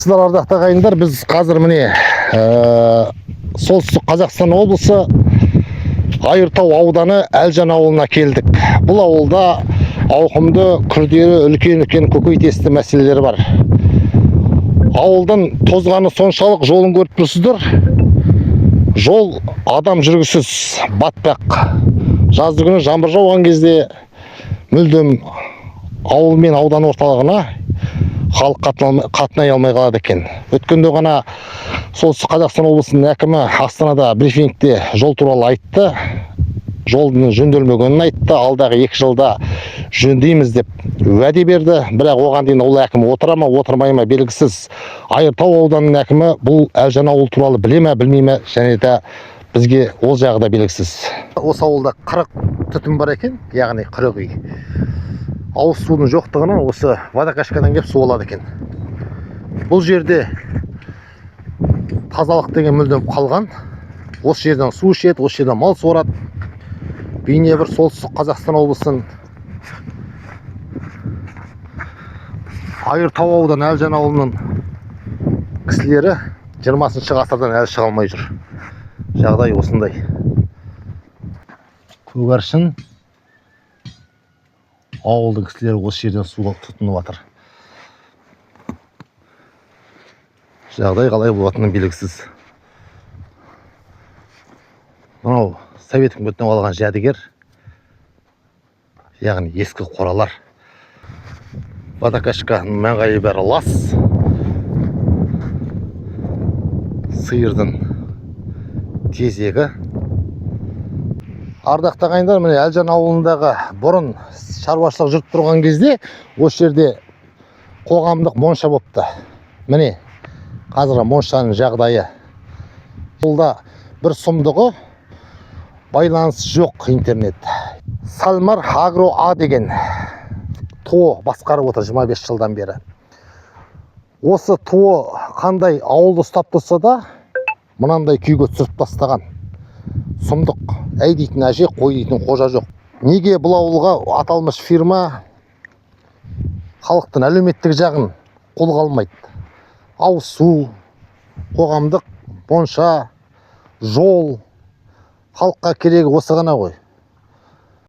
Сіздер ардақты ағайындар, біз қазір міне солтүстік Қазақстан облысы Айыртау ауданы Әлжан ауылына келдік. Бұл ауылда ауқымды, күрделі, үлкен көкейтесті мәселелері бар. Ауылдың тозғаны соншалық, жолын көріп тұрсыздар. Жол адам жүргісіз, батпақ. Жазды күні жаңбыр жауған кезде мүлдем ауыл мен аудан орталығына халық қатынай алмай қалады екен. Өткенде ғана солтүстік Қазақстан облысының әкімі Астанада брифингте жол туралы айтты. Жолдың жөнделмегенін айтты. Алдағы 2 жылда жөндейміз деп уәде берді. Бірақ оған дейін ол әкім отыра ма, отырмай ма белгісіз. Айыртау ауданының әкімі бұл Әлжан ауыл туралы біле ме, білмей ме, және де бізге ол жағы да белгісіз. Осы ауылда 40 түтін бар екен, яғни 40 үй. Ауыз судың жоқтығынан осы водокашкадан кеп су алады екен. Бұл жерде тазалық деген мүлдем қалған. Осы жерден су ішеді, осы жерден мал суарады. Бейне бір солтүстік Қазақстан облысының Айыртау ауданы Әлжан ауылының кісілері 20 ғасырдан әлі шыға алмай жүр. Жағдай осындай. Көгершін ауылдың кісілері осы жерден суға тұтынып жатыр. Жағдай қалай болатыны белгісіз. Мынау совет үкіметінен алған жәдігер, яғни ескі қоралар. Водокашканың маңайы бәрі лас. Сиырдың тезегі. Ардақты ағайындар, міне Әлжан ауылындағы бұрын шаруашылық жүріп тұрған кезде осы жерде қоғамдық монша болыпты. Міне қазір моншаның жағдайы. Бұлда бір сұмдығы, байланыс жоқ интернет. Салмар Агро А деген ТО басқарып отыр 25 жылдан бері. Осы ТО қандай ауылды ұстап тұрса да, мынандай күйге түсіріп тастаған. Сұмдық. Әй дейтін әже, қой дейтін қожа жоқ. Неге бұл ауылға аталмыш фирма халықтың әлеуметтік жағын қолға алмайды? Ауыз су, қоғамдық монша, жол, халыққа керегі осы ғана ғой.